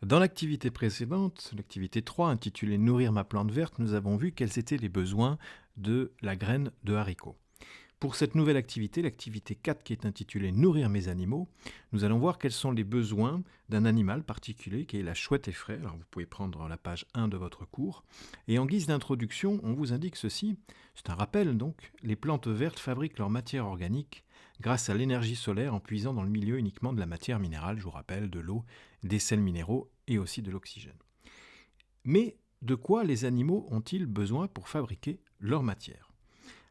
Dans l'activité précédente, l'activité 3 intitulée Nourrir ma plante verte, nous avons vu quels étaient les besoins de la graine de haricot. Pour cette nouvelle activité, l'activité 4 qui est intitulée Nourrir mes animaux, nous allons voir quels sont les besoins d'un animal particulier qui est la chouette effraie. Alors vous pouvez prendre la page 1 de votre cours. Et en guise d'introduction, on vous indique ceci. C'est un rappel donc. Les plantes vertes fabriquent leur matière organique grâce à l'énergie solaire en puisant dans le milieu uniquement de la matière minérale, je vous rappelle, de l'eau, des sels minéraux et aussi de l'oxygène. Mais de quoi les animaux ont-ils besoin pour fabriquer leur matière ?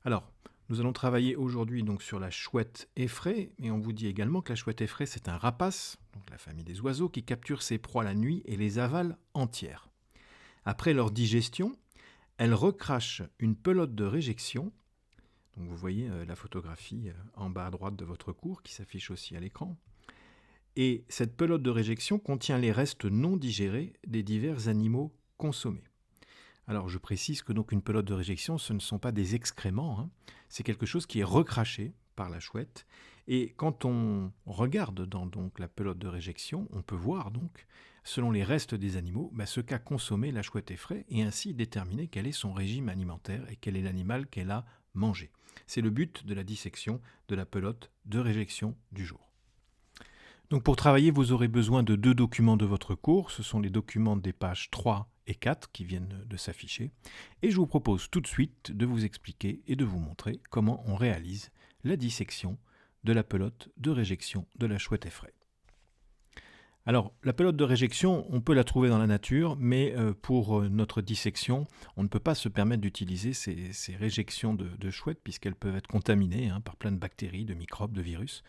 Alors, nous allons travailler aujourd'hui donc sur la chouette effraie, et on vous dit également que la chouette effraie c'est un rapace, donc la famille des oiseaux, qui capture ses proies la nuit et les avale entières. Après leur digestion, elle recrache une pelote de réjection. Donc vous voyez la photographie en bas à droite de votre cours qui s'affiche aussi à l'écran. Et cette pelote de réjection contient les restes non digérés des divers animaux consommés. Alors je précise que donc une pelote de réjection, ce ne sont pas des excréments, hein. C'est quelque chose qui est recraché par la chouette. Et quand on regarde dans donc la pelote de réjection, on peut voir donc, selon les restes des animaux, ce qu'a consommé la chouette effraie et ainsi déterminer quel est son régime alimentaire et quel est l'animal qu'elle a mangé. C'est le but de la dissection de la pelote de réjection du jour. Donc pour travailler, vous aurez besoin de deux documents de votre cours. Ce sont les documents des pages 3 et 4 qui viennent de s'afficher. Et je vous propose tout de suite de vous expliquer et de vous montrer comment on réalise la dissection de la pelote de réjection de la chouette effraie. Alors, la pelote de réjection, on peut la trouver dans la nature, mais pour notre dissection, on ne peut pas se permettre d'utiliser ces réjections de chouettes, puisqu'elles peuvent être contaminées par plein de bactéries, de microbes, de virus.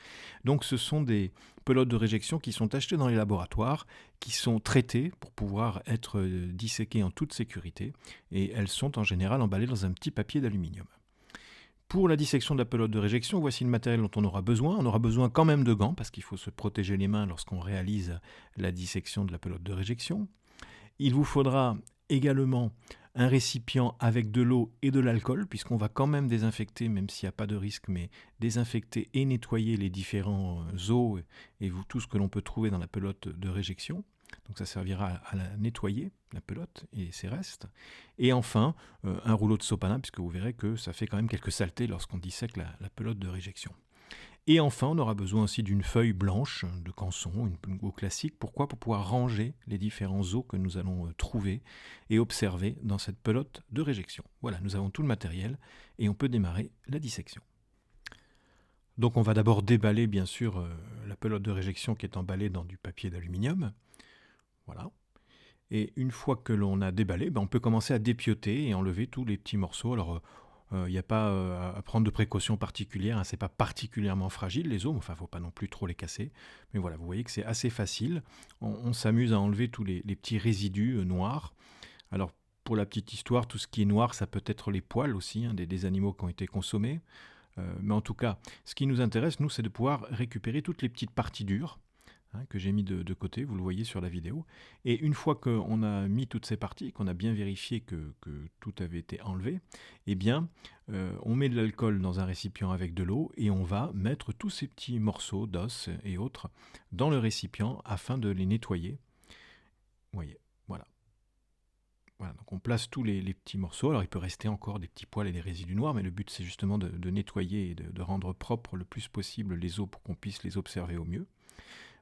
Donc ce sont des pelotes de réjection qui sont achetées dans les laboratoires, qui sont traitées pour pouvoir être disséquées en toute sécurité, et elles sont en général emballées dans un petit papier d'aluminium. Pour la dissection de la pelote de réjection, voici le matériel dont on aura besoin. On aura besoin quand même de gants parce qu'il faut se protéger les mains lorsqu'on réalise la dissection de la pelote de réjection. Il vous faudra également un récipient avec de l'eau et de l'alcool, puisqu'on va quand même désinfecter, même s'il n'y a pas de risque, mais désinfecter et nettoyer les différents os et tout ce que l'on peut trouver dans la pelote de réjection. Donc ça servira à la nettoyer, la pelote et ses restes. Et enfin, un rouleau de sopalin, puisque vous verrez que ça fait quand même quelques saletés lorsqu'on dissèque la pelote de réjection. Et enfin, on aura besoin aussi d'une feuille blanche de canson, une eau classique. Pourquoi ? Pour pouvoir ranger les différents os que nous allons trouver et observer dans cette pelote de réjection. Voilà, nous avons tout le matériel et on peut démarrer la dissection. Donc on va d'abord déballer bien sûr la pelote de réjection qui est emballée dans du papier d'aluminium. Voilà. Et une fois que l'on a déballé, on peut commencer à dépioter et enlever tous les petits morceaux. Alors, il n'y a pas à prendre de précautions particulières, c'est pas particulièrement fragile les os, mais enfin, faut pas non plus trop les casser. Mais voilà, vous voyez que c'est assez facile. On s'amuse à enlever tous les petits résidus noirs. Alors, pour la petite histoire, tout ce qui est noir, ça peut être les poils aussi, des animaux qui ont été consommés. Mais en tout cas, ce qui nous intéresse, nous, c'est de pouvoir récupérer toutes les petites parties dures, que j'ai mis de côté, vous le voyez sur la vidéo. Et une fois qu'on a mis toutes ces parties, qu'on a bien vérifié que tout avait été enlevé, eh bien, on met de l'alcool dans un récipient avec de l'eau et on va mettre tous ces petits morceaux d'os et autres dans le récipient afin de les nettoyer. Vous voyez, voilà. Voilà, donc on place tous les petits morceaux. Alors il peut rester encore des petits poils et des résidus noirs, mais le but c'est justement de nettoyer et de rendre propre le plus possible les os pour qu'on puisse les observer au mieux.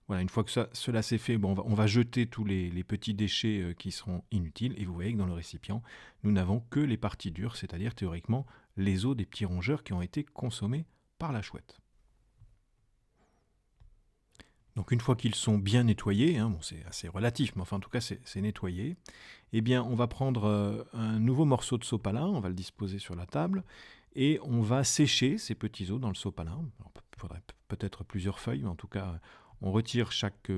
Voilà, une fois que cela s'est fait, on va jeter tous les petits déchets qui seront inutiles. Et vous voyez que dans le récipient, nous n'avons que les parties dures, c'est-à-dire théoriquement les os des petits rongeurs qui ont été consommés par la chouette. Donc une fois qu'ils sont bien nettoyés, c'est assez relatif, mais enfin en tout cas c'est nettoyé, eh bien on va prendre un nouveau morceau de sopalin, on va le disposer sur la table, et on va sécher ces petits os dans le sopalin. Il faudrait peut-être plusieurs feuilles, mais en tout cas on retire chaque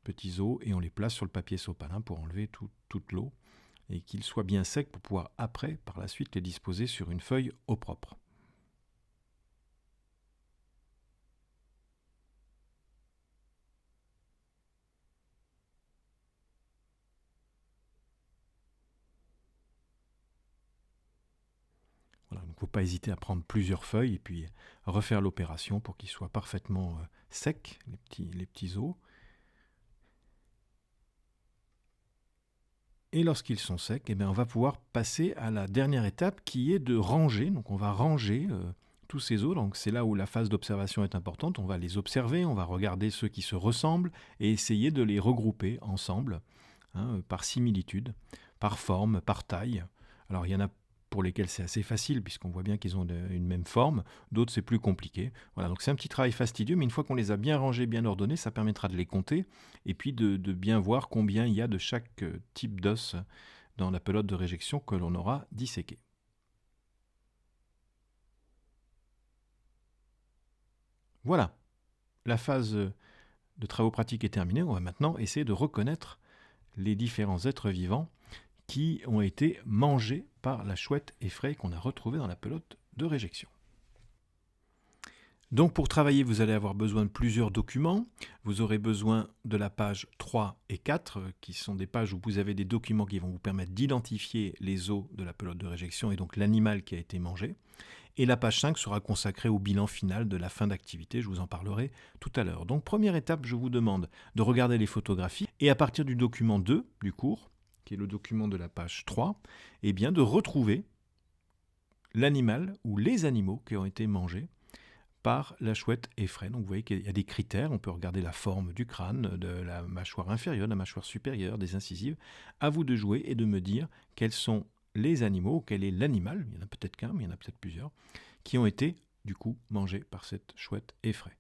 petit os et on les place sur le papier sopalin pour enlever toute l'eau et qu'ils soient bien secs pour pouvoir après, par la suite, les disposer sur une feuille au propre. Voilà, donc il ne faut pas hésiter à prendre plusieurs feuilles et puis refaire l'opération pour qu'ils soient parfaitement secs, les petits os. Et lorsqu'ils sont secs, eh bien, on va pouvoir passer à la dernière étape qui est de ranger. Donc on va ranger tous ces os. Donc c'est là où la phase d'observation est importante. On va les observer, on va regarder ceux qui se ressemblent et essayer de les regrouper ensemble, par similitude, par forme, par taille. Alors il y en a pour lesquels c'est assez facile puisqu'on voit bien qu'ils ont une même forme, d'autres c'est plus compliqué. Voilà, donc c'est un petit travail fastidieux, mais une fois qu'on les a bien rangés, bien ordonnés, ça permettra de les compter et puis de bien voir combien il y a de chaque type d'os dans la pelote de réjection que l'on aura disséquée. Voilà, la phase de travaux pratiques est terminée. On va maintenant essayer de reconnaître les différents êtres vivants qui ont été mangés par la chouette effraie qu'on a retrouvée dans la pelote de réjection. Donc pour travailler, vous allez avoir besoin de plusieurs documents. Vous aurez besoin de la page 3 et 4, qui sont des pages où vous avez des documents qui vont vous permettre d'identifier les os de la pelote de réjection et donc l'animal qui a été mangé. Et la page 5 sera consacrée au bilan final de la fin d'activité, je vous en parlerai tout à l'heure. Donc première étape, je vous demande de regarder les photographies et à partir du document 2 du cours, qui est le document de la page 3, eh bien de retrouver l'animal ou les animaux qui ont été mangés par la chouette effraie. Donc vous voyez qu'il y a des critères, on peut regarder la forme du crâne, de la mâchoire inférieure, de la mâchoire supérieure, des incisives. À vous de jouer et de me dire quels sont les animaux, quel est l'animal, il y en a peut-être qu'un, mais il y en a peut-être plusieurs, qui ont été du coup mangés par cette chouette effraie.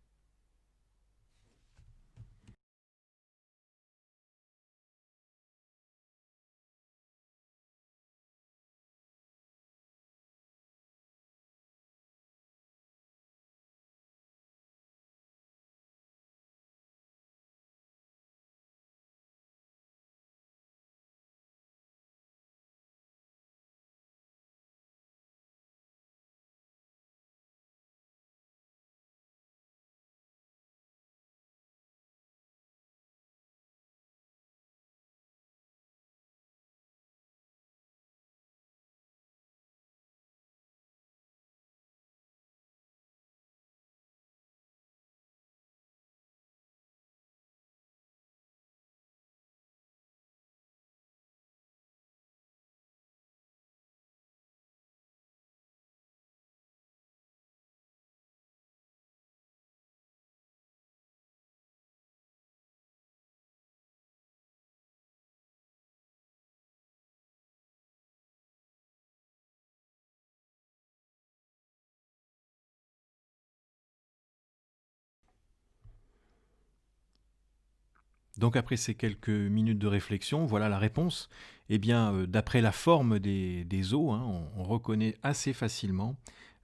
Donc après ces quelques minutes de réflexion, voilà la réponse. Eh bien, d'après la forme des os, on reconnaît assez facilement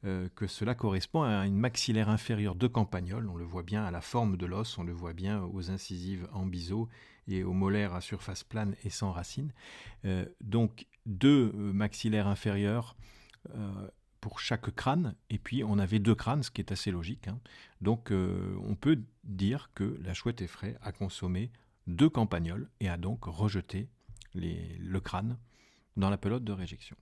que cela correspond à une maxillaire inférieure de campagnol. On le voit bien à la forme de l'os, on le voit bien aux incisives en biseau et aux molaires à surface plane et sans racines. Donc deux maxillaires inférieurs pour chaque crâne, et puis on avait deux crânes, ce qui est assez logique. Donc on peut dire que la chouette effraie a consommé deux campagnols et a donc rejeté le crâne dans la pelote de réjection.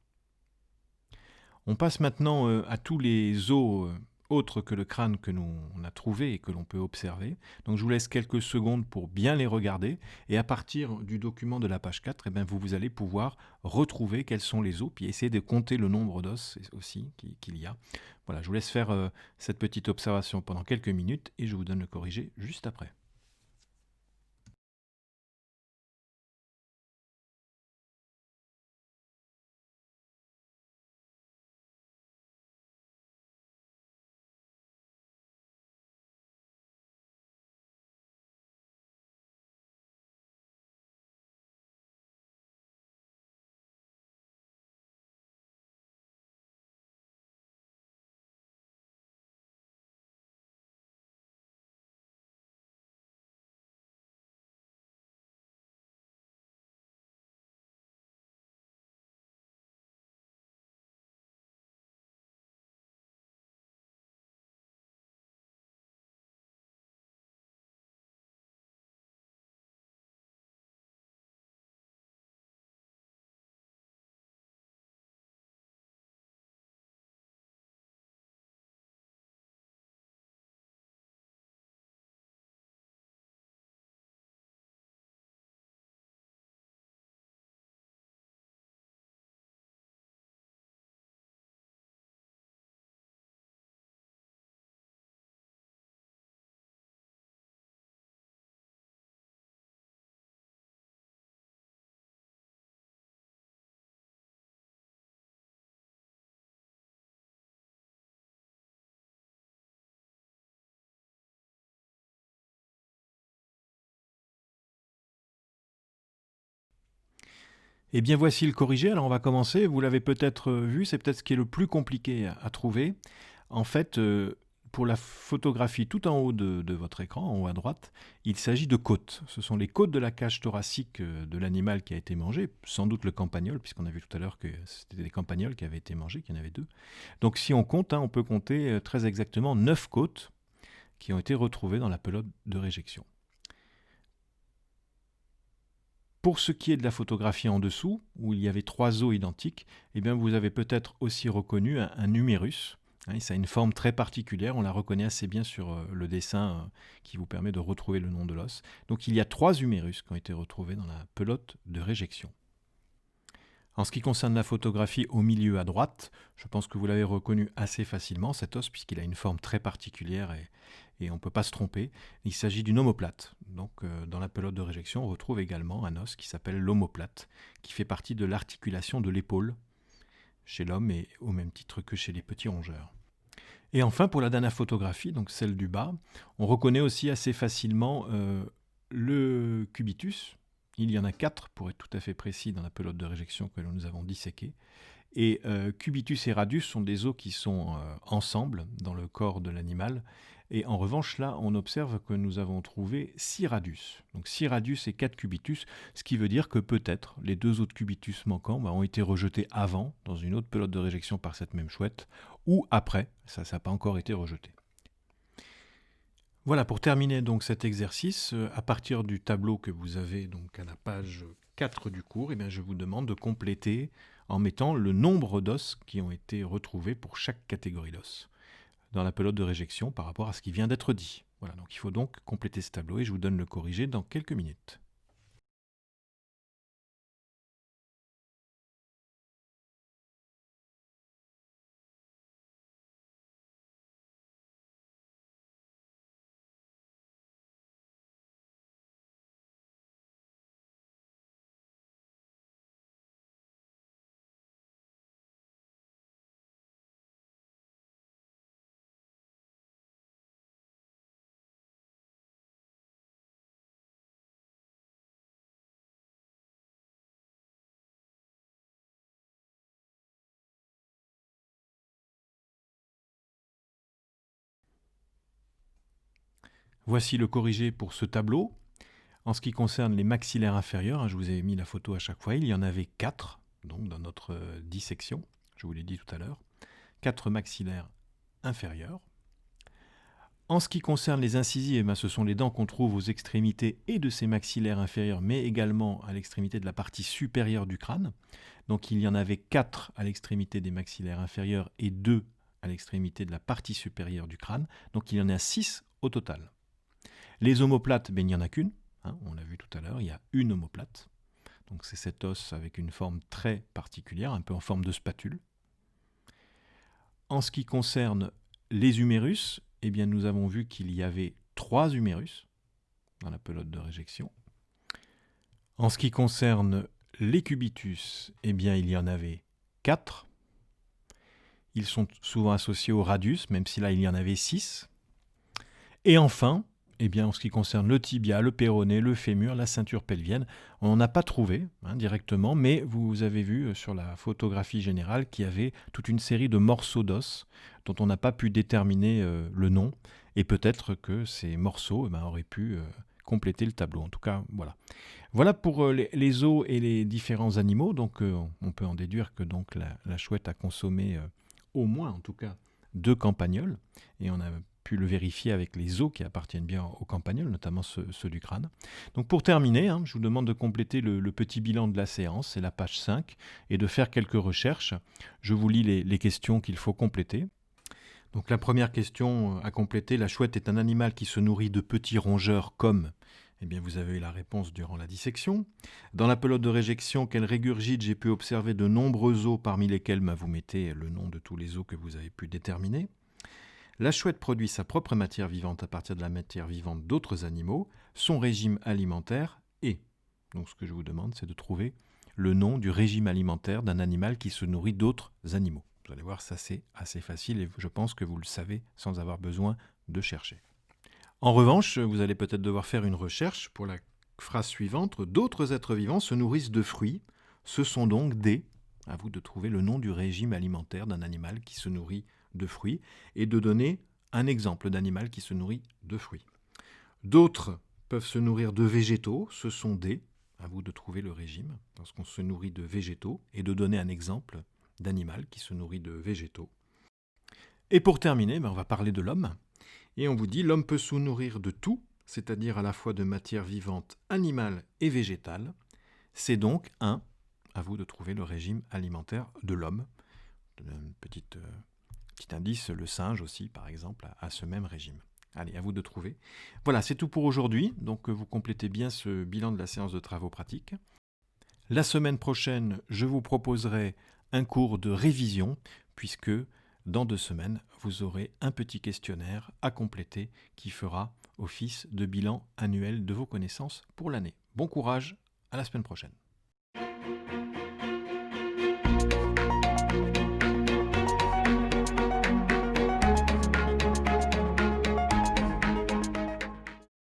On passe maintenant à tous les os autres que le crâne que nous on a trouvé et que l'on peut observer. Donc je vous laisse quelques secondes pour bien les regarder et à partir du document de la page 4, eh bien, vous allez pouvoir retrouver quels sont les os puis essayer de compter le nombre d'os aussi qu'il y a. Voilà, je vous laisse faire cette petite observation pendant quelques minutes et je vous donne le corrigé juste après. Eh bien voici le corrigé, alors on va commencer, vous l'avez peut-être vu, c'est peut-être ce qui est le plus compliqué à trouver. En fait, pour la photographie tout en haut de votre écran, en haut à droite, il s'agit de côtes. Ce sont les côtes de la cage thoracique de l'animal qui a été mangé, sans doute le campagnol, puisqu'on a vu tout à l'heure que c'était des campagnols qui avaient été mangés, qu'il y en avait 2. Donc si on compte, on peut compter très exactement 9 côtes qui ont été retrouvées dans la pelote de réjection. Pour ce qui est de la photographie en dessous, où il y avait 3 os identiques, eh bien vous avez peut-être aussi reconnu un numérus. Ça a une forme très particulière, on la reconnaît assez bien sur le dessin qui vous permet de retrouver le nom de l'os. Donc il y a 3 humérus qui ont été retrouvés dans la pelote de réjection. En ce qui concerne la photographie au milieu à droite, je pense que vous l'avez reconnu assez facilement, cet os, puisqu'il a une forme très particulière et on ne peut pas se tromper. Il s'agit d'une omoplate. Donc dans la pelote de réjection, on retrouve également un os qui s'appelle l'omoplate, qui fait partie de l'articulation de l'épaule chez l'homme et au même titre que chez les petits rongeurs. Et enfin, pour la dernière photographie, donc celle du bas, on reconnaît aussi assez facilement le cubitus. Il y en a 4, pour être tout à fait précis, dans la pelote de réjection que nous avons disséquée. Et cubitus et radius sont des os qui sont ensemble dans le corps de l'animal. Et en revanche, là, on observe que nous avons trouvé 6 radius. Donc 6 radius et 4 cubitus, ce qui veut dire que peut-être les 2 autres cubitus manquants ont été rejetés avant, dans une autre pelote de réjection par cette même chouette, ou après, ça n'a pas encore été rejeté. Voilà, pour terminer donc cet exercice, à partir du tableau que vous avez donc à la page 4 du cours, eh bien, je vous demande de compléter en mettant le nombre d'os qui ont été retrouvés pour chaque catégorie d'os dans la pelote de réjection par rapport à ce qui vient d'être dit. Voilà, donc il faut donc compléter ce tableau et je vous donne le corrigé dans quelques minutes. Voici le corrigé pour ce tableau. En ce qui concerne les maxillaires inférieurs, je vous ai mis la photo à chaque fois, il y en avait 4 donc dans notre dissection, je vous l'ai dit tout à l'heure, 4 maxillaires inférieurs. En ce qui concerne les incisives, ce sont les dents qu'on trouve aux extrémités et de ces maxillaires inférieurs, mais également à l'extrémité de la partie supérieure du crâne. Donc il y en avait 4 à l'extrémité des maxillaires inférieurs et 2 à l'extrémité de la partie supérieure du crâne. Donc il y en a 6 au total. Les omoplates, il n'y en a qu'une. On l'a vu tout à l'heure, il y a une omoplate. Donc c'est cet os avec une forme très particulière, un peu en forme de spatule. En ce qui concerne les humérus, eh bien nous avons vu qu'il y avait 3 humérus dans la pelote de réjection. En ce qui concerne les cubitus, eh bien il y en avait 4. Ils sont souvent associés au radius, même si là il y en avait 6. Et enfin, eh bien, en ce qui concerne le tibia, le péroné, le fémur, la ceinture pelvienne, on n'en a pas trouvé directement, mais vous avez vu sur la photographie générale qu'il y avait toute une série de morceaux d'os dont on n'a pas pu déterminer le nom, et peut-être que ces morceaux auraient pu compléter le tableau. En tout cas, voilà. Voilà pour les os et les différents animaux. Donc, on peut en déduire que donc, la chouette a consommé au moins, en tout cas, 2 campagnols, et on a pu le vérifier avec les os qui appartiennent bien aux campagnols, notamment ceux du crâne. Donc pour terminer, je vous demande de compléter le petit bilan de la séance, c'est la page 5, et de faire quelques recherches. Je vous lis les questions qu'il faut compléter. Donc la première question à compléter, la chouette est un animal qui se nourrit de petits rongeurs comme... Eh bien, vous avez eu la réponse durant la dissection. Dans la pelote de réjection qu'elle régurgite, j'ai pu observer de nombreux os, parmi lesquels vous mettez le nom de tous les os que vous avez pu déterminer. La chouette produit sa propre matière vivante à partir de la matière vivante d'autres animaux, son régime alimentaire est. Donc ce que je vous demande, c'est de trouver le nom du régime alimentaire d'un animal qui se nourrit d'autres animaux. Vous allez voir, ça c'est assez facile et je pense que vous le savez sans avoir besoin de chercher. En revanche, vous allez peut-être devoir faire une recherche pour la phrase suivante. D'autres êtres vivants se nourrissent de fruits, Ce sont donc des, à vous de trouver le nom du régime alimentaire d'un animal qui se nourrit de fruits et de donner un exemple d'animal qui se nourrit de fruits. D'autres peuvent se nourrir de végétaux, ce sont des, à vous de trouver le régime, lorsqu'on se nourrit de végétaux, et de donner un exemple d'animal qui se nourrit de végétaux. Et pour terminer, on va parler de l'homme, et on vous dit l'homme peut se nourrir de tout, c'est-à-dire à la fois de matière vivante animale et végétale. C'est donc à vous de trouver le régime alimentaire de l'homme. Un petit indice, le singe aussi, par exemple, a ce même régime. Allez, à vous de trouver. Voilà, c'est tout pour aujourd'hui. Donc, vous complétez bien ce bilan de la séance de travaux pratiques. La semaine prochaine, je vous proposerai un cours de révision, puisque dans 2 semaines, vous aurez un petit questionnaire à compléter qui fera office de bilan annuel de vos connaissances pour l'année. Bon courage, à la semaine prochaine.